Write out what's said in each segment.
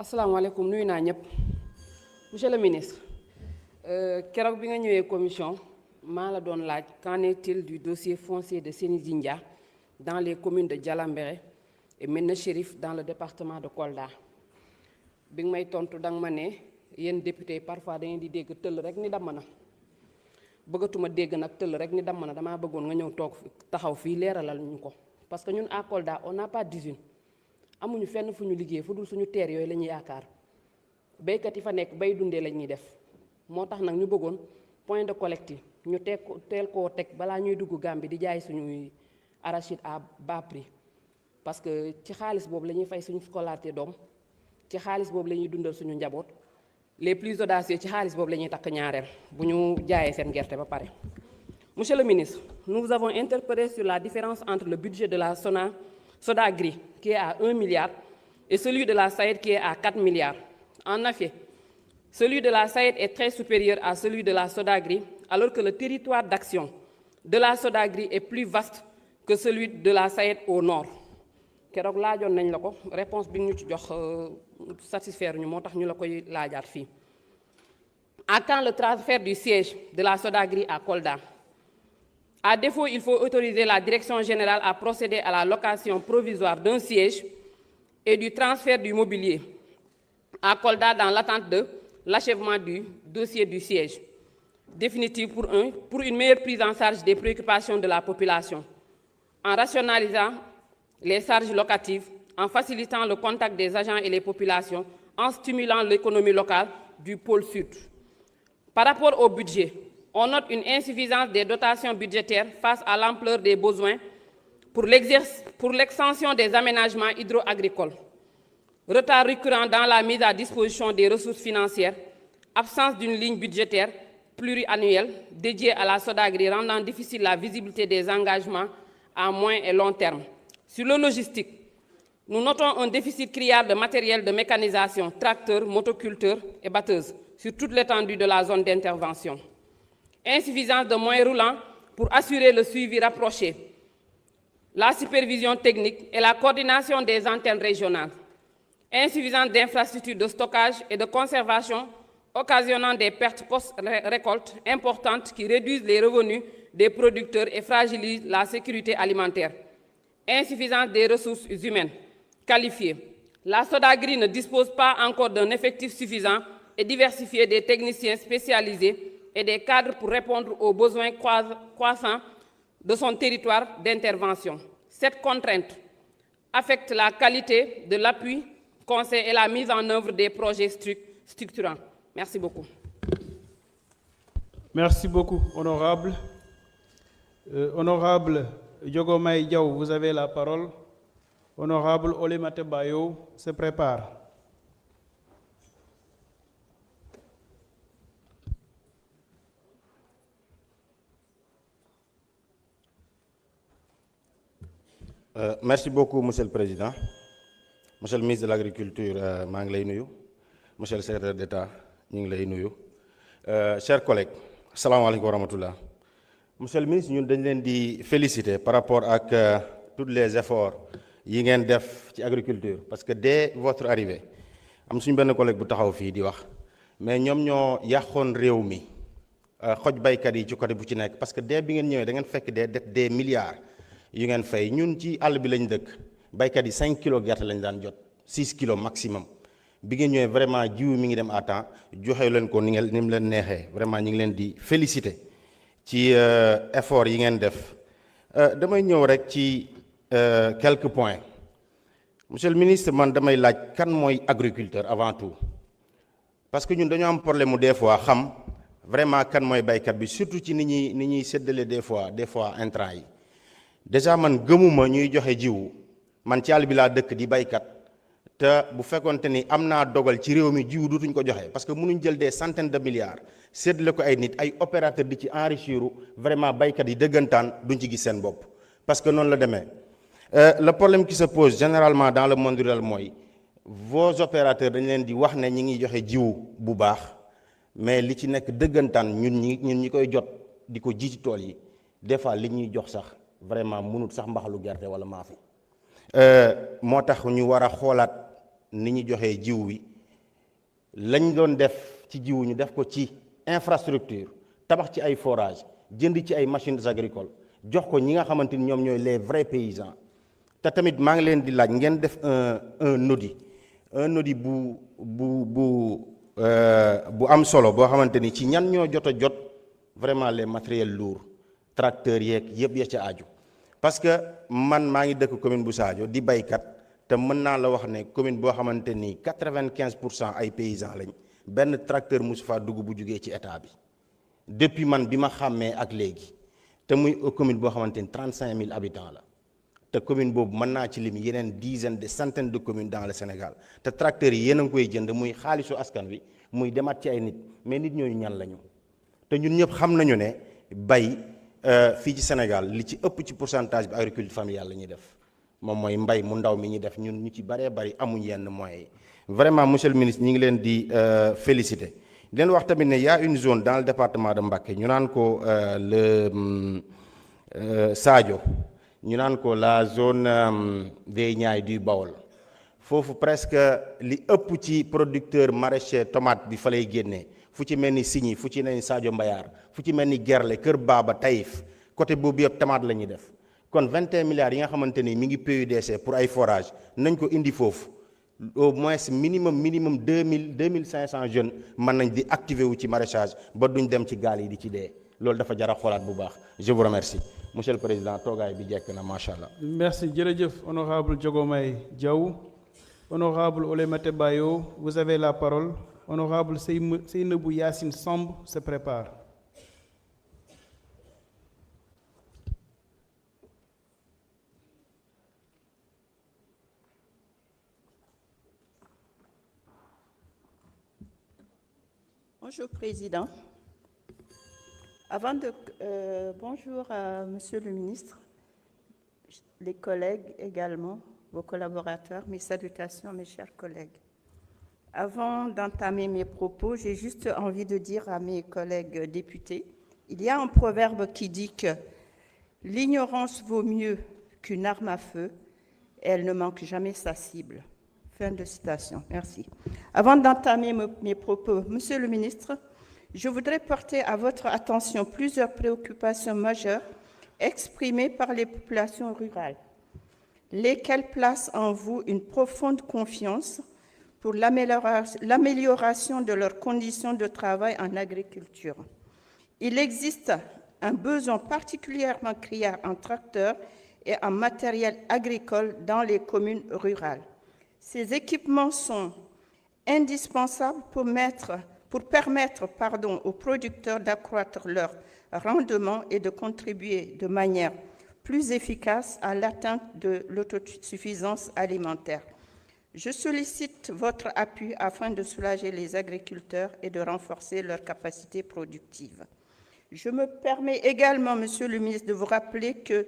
asalaamaaleykum nuyu naa ñëpp monsieur le ministre keroog bi nga ñëwee commission maa la doon laaj qu'en est-il du dossier foncier de Seni Djindia dans les communes de Dialambéré et Médina Chérif dans le département de Kolda bi nga may tontu danga ma ne yéen député parfois da ngeen di dégg tëll rek ni damm na bëggatuma dégg nag tëll rek ni damm na damaa bëggoon nga ñëw toog taxaw fii leeralal ñu ko parce que ñun à Kolda on n'a pas d'usine amuñu fenn fu ñu liggéey fu dul suñu teer yooyu la ñuy yaakaar béykat yi fa nekk bay dundee la ñuy def moo tax nag ñu bëggoon point de collecte yi ñu teel koo teg balaa ñuy dugg Gambie di jaay suñuy arachide à bas prix parce que ci xaalis boobu la ñuy fay suñu scolarité doom ci xaalis boobu la ñuy dundal suñu njaboot les plus audacieux ci xaalis boobu la ñuy takk ñaareel bu ñu jaayee seen gerte ba pare. Monsieur le ministre, nous vous avons interpellé sur la différence entre le budget de la Sodagri qui est à 1 milliard et celui de la SAED qui est à 4 milliards. En effet, celui de la SAED est très supérieur à celui de la Sodagri alors que le territoire d'action de la Sodagri est plus vaste que celui de la SAED au nord. keroog laajoon nañ la ko réponse bi ñu ci jox satisfaire ñu moo tax ñu la koy laajaat fii. À quand le transfert du siège de la Sodagri à Kolda? À défaut, il faut autoriser la direction générale à procéder à la location provisoire d'un siège et du transfert du mobilier à Kolda dans l'attente de l'achèvement du dossier du siège définitif pour une meilleure prise en charge des préoccupations de la population, en rationalisant les charges locatives, en facilitant le contact des agents et les populations, en stimulant l'économie locale du pôle sud. Par rapport au budget, on note une insuffisance des dotations budgétaires face à l'ampleur des besoins pour l'extension des aménagements hydro-agricoles. Retard récurrent dans la mise à disposition des ressources financières, absence d'une ligne budgétaire pluriannuelle dédiée à la Sodagri rendant difficile la visibilité des engagements à moyen et long terme. Sur le logistique, nous notons un déficit criard de matériel de mécanisation, tracteurs, motoculteurs et batteuses sur toute l'étendue de la zone d'intervention. Insuffisance de moyens roulants pour assurer le suivi rapproché, la supervision technique et la coordination des antennes régionales. Insuffisance d'infrastructures de stockage et de conservation occasionnant des pertes post-récolte importantes qui réduisent les revenus des producteurs et fragilisent la sécurité alimentaire. Insuffisance des ressources humaines qualifiées. La Sodagri ne dispose pas encore d'un effectif suffisant et diversifié des techniciens spécialisés et des cadres pour répondre aux besoins croissants de son territoire d'intervention. Cette contrainte affecte la qualité de l'appui, conseil et la mise en œuvre des projets structurants. Merci beaucoup. Merci beaucoup, honorable. Honorable Diogomaye Diaw, vous avez la parole. Honorable Olemate Bayo se prépare. Merci beaucoup, Monsieur le Président. Monsieur le ministre de l'Agriculture, maa ngi lay nuyu. Monsieur le secrétaire d'État, ñu ngi lay nuyu. Chers collègues, asalaamaaleykum wa rahmatullah. Monsieur le ministre, ñun dañ leen di féliciter par rapport ak tous les efforts yi ngeen def ci agriculture parce que dès votre arrivée am suñu benn collègue bu taxaw fii di wax mais ñoom ñoo yàqoon réew mi xoj baykat yi ci côté bu ci nekk parce que dès bi ngeen ñëwee da ngeen fekk des milliards yu ngeen fay ñun ci àll bi lañ dëkk baykat yi 5 kilos gerte lañ daan jot 6 kilos maximum bi ngeen ñëwee vraiment jiw mi ngi dem à temps joxe leen ko ni mu leen neexee vraiment ñu ngi leen di féliciter ci effort yi ngeen def damay ñëw rek ci quelques points monsieur le ministre man damay laaj kan mooy agriculteur avant tout parce que ñun dañoo am problème mu des fois xam vraiment kan mooy baykat bi surtout ci ni ñuy séddale des fois intrants yi déjà man gëmuma ñuy joxe jiwu man ci àll bi laa dëkk di baykat te bu fekkonte ni am naa dogal ci réew mi jiwu dutuñ ko joxe parce que mënuñ jël des centaines de milliards séddale ko ay nit ay opérateurs di ci enrichir vraiment baykat yi dëggantaan duñ ci gis seen bopp parce que noonu la demee le problème qui se pose généralement dans le monde rural mooy vos opérateurs dañ leen di wax ne ñi ngi joxe jiwu bu baax mais li ci nekk dëggantaan ñun ñi koy jot di ko ji ci tool yi des fois li ñuy jox sax vraiment mënut sax mbaxalu gerte wala maafe moo tax ñu war a xoolaat ni ñu joxee jiw wi lañ doon def ci jiw ñu def ko ci infrastructure tabax ci ay forage jënd ci ay machines agricoles jox ko ñi nga xamante ni ñoom ñooy les vrais paysans te tamit maa ngi leen di laaj ngeen def un audit bu am solo boo xamante ni ci ñan ñoo jot a jot vraiment les matériels lourds tracteurs yeeg yëpp ya ca aju parce que man maa ngi dëkk commune bu Sadio di baykat te mën naa la wax ne commune boo xamante ni 95% ay paysans lañ benn tracteur mosu faa dugg bu jugee ci état bi depuis man bi ma xàmmee ak léegi te muy commune boo xamante ni 35 000 habitants la te commune boobu mën naa ci lim yeneen dizaines de centaines de communes dans le Sénégal te tracteurs yi yéen a ngi koy jënd muy xaalisu askan wi muy demaat ci ay nit mais nit ñooñu ñan lañu te ñun ñëpp xam nañu ne bay fii ci Sénégal li ci ëpp ci pourcentage bi agriculture familiale la ñuy def moom mooy mbay mu ndaw mi ñuy def ñun ñu ci bëree bëri amuñ yenn moyens yi vraiment monsieur le ministre ñi ngi leen di féliciter di leen wax tamit ne y a une zone dans le département de Mbacké ñu naan ko Sadio ñu naan ko la zone des Niayes du Baol foofu presque li ëpp ci producteur maraîcher tomate bi fa lay génnee fu ci mel ni Signy fu ci mel ni Sadio Mbayar fu ci mel ni Gerle Kër Baba Taïf côté boobu yëpp tomate la ñuy def kon 21 milliards yi nga xamante ni mi ngi PUDC pour ay forage nañ ko indi foofu au moins minimum 2500 jeunes mën nañ di activer wu ci maraîchage ba duñ dem ci gaal yi di ci dee loolu dafa jar a xoolaat bu baax je vous remercie monsieur le président toogaay bi jekk na macha allah. Merci jërëjëf honorable Diogomaye Diaw. Honorable Oulématé Bayo, vous avez la parole. Honorable Seynabou Yassine Samb se prépare. Bonjour Président. Bonjour à Monsieur le Ministre, les collègues également, vos collaborateurs, mes salutations mes chers collègues. Avant d'entamer mes propos, j'ai juste envie de dire à mes collègues députés, il y a un proverbe qui dit que l'ignorance vaut mieux qu'une arme à feu et elle ne manque jamais sa cible. Fin de citation. Merci. Avant d'entamer mes propos, Monsieur le Ministre, je voudrais porter à votre attention plusieurs préoccupations majeures exprimées par les populations rurales, lesquelles placent en vous une profonde confiance pour l'amélioration de leurs conditions de travail en agriculture. Il existe un besoin particulièrement criant en tracteurs et en matériel agricole dans les communes rurales. Ces équipements sont indispensables pour permettre aux producteurs d'accroître leur rendement et de contribuer de manière plus efficace à l'atteinte de l'autosuffisance alimentaire. Je sollicite votre appui afin de soulager les agriculteurs et de renforcer leur capacité productive. Je me permets également, Monsieur le ministre, de vous rappeler que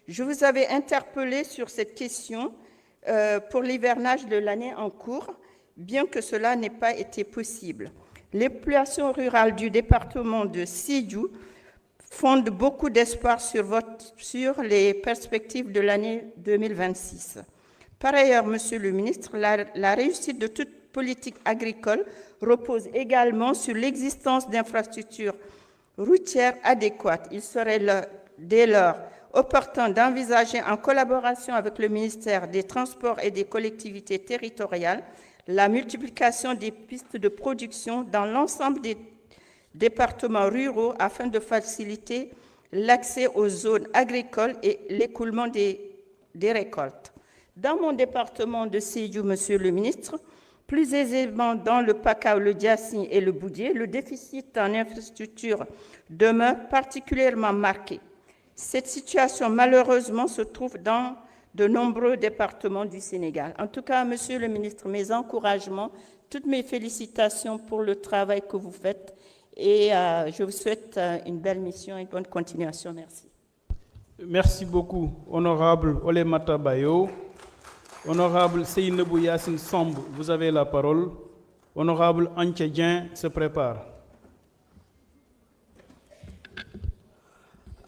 je vous avais interpellé sur cette question pour l'hivernage de l'année en cours, bien que cela n'ait pas été possible. Les populations rurales du département de Sédhiou fondent beaucoup d'espoir sur les perspectives de l'année 2026. Par ailleurs, Monsieur le ministre, la réussite de toute politique agricole repose également sur l'existence d'infrastructures routières adéquates. Il serait dès lors opportun d'envisager, en collaboration avec le ministère des Transports et des collectivités territoriales, la multiplication des pistes de production dans l'ensemble des départements ruraux afin de faciliter l'accès aux zones agricoles et l'écoulement des récoltes. Dans mon département de Sédhiou, Monsieur le ministre, plus aisément dans le Pakao, le Diassy et le Boudié, le déficit en infrastructure demeure particulièrement marqué. Cette situation, malheureusement, se trouve dans de nombreux départements du Sénégal. En tout cas, Monsieur le ministre, mes encouragements, toutes mes félicitations pour le travail que vous faites et je vous souhaite une belle mission et une bonne continuation. Merci. Merci beaucoup, honorable Oulématé Bayo. Honorable Seynabou Yassine Samb, vous avez la parole. Honorable Anthié Dieng se prépare.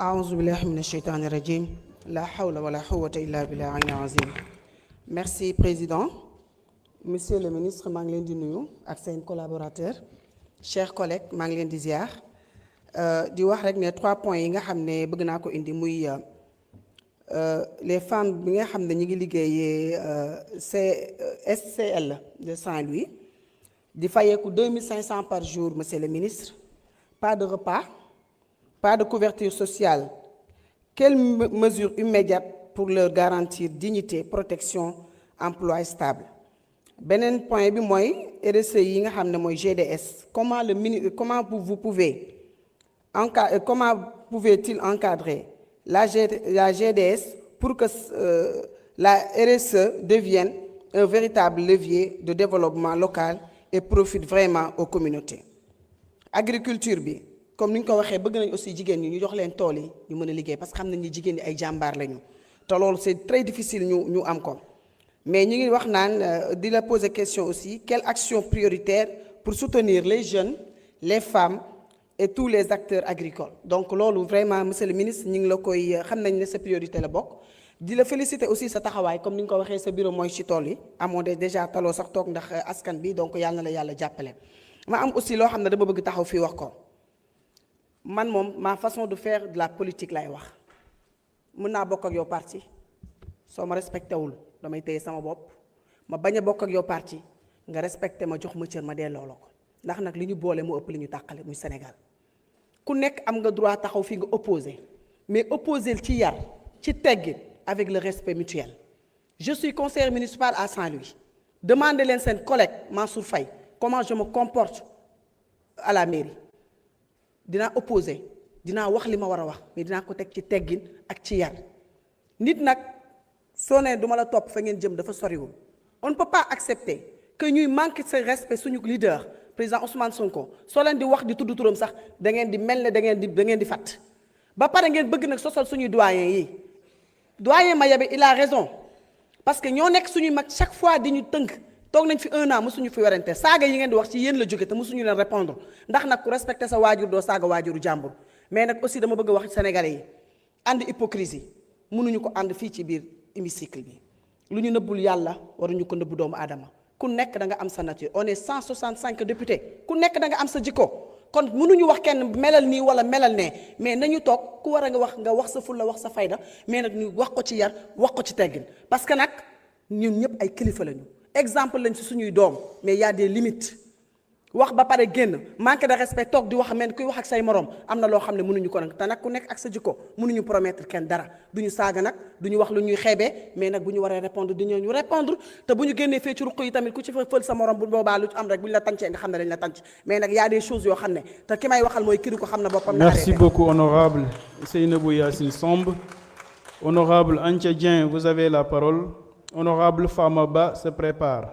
أعوذ بالله من الشيطان الرجيم لا حول ولا قوة إلا بالله العلي العظيم. Merci Président. Monsieur le ministre maa ngi leen di nuyu ak seen collaborateur chers collègues maa ngi leen di ziar di wax rek ne 3 points yi nga xam ne bëgg naa ko indi muy les femmes bi nga xam ne ñu ngi liggéeyee SCL de Saint-Louis di fayeeku 2500 par jour monsieur le ministre pas de repas pas de couverture sociale quelle mesure immédiate pour leur garantir dignité protection emploi stable. Beneen point bi mooy RSE yi nga xam ne mooy GDS comment vous pouvez-il encadrer la GDS pour que la RSE devienne un véritable levier de développement local et profite vraiment aux communautés. Agriculture bi comme ni ñu ko waxee bëgg nañ aussi jigéen ñi ñu jox leen tool yi ñu mën a liggéey parce que xam nañ ni jigéen ñi ay jàmbaar lañu te loolu c'est très difficile ñu am ko. Mais ñu ngi wax naan di la poser question aussi quelle action prioritaire pour soutenir les jeunes les femmes et tous les acteurs agricoles donc loolu vraiment monsieur le ministre ñu ngi la koy xam nañ ne sa priorité la bokk di la féliciter aussi sa taxawaay comme ni nga ko waxee sa bureau mooy ci tool yi amoo de déjà taloo sax toog ndax askan bi donc yàlla na la yàlla jàppale. ma am aussi loo xam ne dama bëgg taxaw fii wax ko man moom ma façon de faire de la politique lay wax mën naa bokk ak yow parti soo ma respecté wul. damay téye sama bopp ma bañ a bokk ak yow parti nga respecté ma jox ma cër ma delloo la ko ndax nag li ñu boole mu ëpp li ñu tàqale muy Sénégal ku nekk am nga droit taxaw fii nga opposé mais opposé ci yar ci teggin avec le respect mutuel. Je suis conseiller municipal à Saint-Louis demandez leen seen collègue Mansour Faye comment je me comporte à la mairie dinaa opposé dinaa wax li ma war a wax mais dinaa ko teg ci teggin ak ci yar nit nag. soo nee duma la topp fa ngeen jëm dafa soriwul on ne peut pas accepter que ñuy manquer ce respect suñu leader président Ousmane Sonko soo leen di wax di tudd turam sax da ngeen di mel ne da ngeen di fàtt ba pare ngeen bëgg nag sosal suñuy doyen yi doyen Mayabé il a raison parce que ñoo nekk suñuy mag chaque fois di ñu tënk toog nañ fi 1 an mosuñu fi werante saaga yi ngeen di wax ci yéen la jóge te mosuñu leen répondre ndax nag ku respecté sa waajur doo saaga waajuru jàmbur mais nag aussi dama bëgg wax Sénégalais yi ànd hypocrisie mënuñu ko ànd fii ci biir hémicycle bi lu ñu nëbbul yàlla waruñu ko nëbbu doomu aadama ku nekk da nga am sa nature on est 165 députés ku nekk da nga am sa jikko kon mënuñu wax kenn melal nii wala melal ne mais nañu toog ku war a nga wax sa fulla wax sa fayda mais nag ñu wax ko ci yar wax ko ci teggin parce que nag ñun ñëpp ay kilifa lañu exemple lañ ci suñuy doom mais y a des limites wax ba pare génn manque de respect toog di wax mel kuy wax ak say morom am na loo xam ne mënuñu ko nag te nag ku nekk ak sa jikko mënuñu promettre kenn dara duñu saaga nag duñu wax lu ñuy xeebee mais nag bu ñu waree répondre ñu répondre te bu ñu génnee fee ci ruq yi tamit ku ci fa fël sa morom bu boobaa lu ci am rek bu ñu la tàncee nga xam ne dañ la tànc mais nag y a des choses yoo xam ne te ki may waxal mooy kii ko xam ne boppam. Merci beaucoup honorable Seynabou Yacine Somb. Honorable Antia Dieng, vous avez la parole. Honorable Fama Ba se prépare.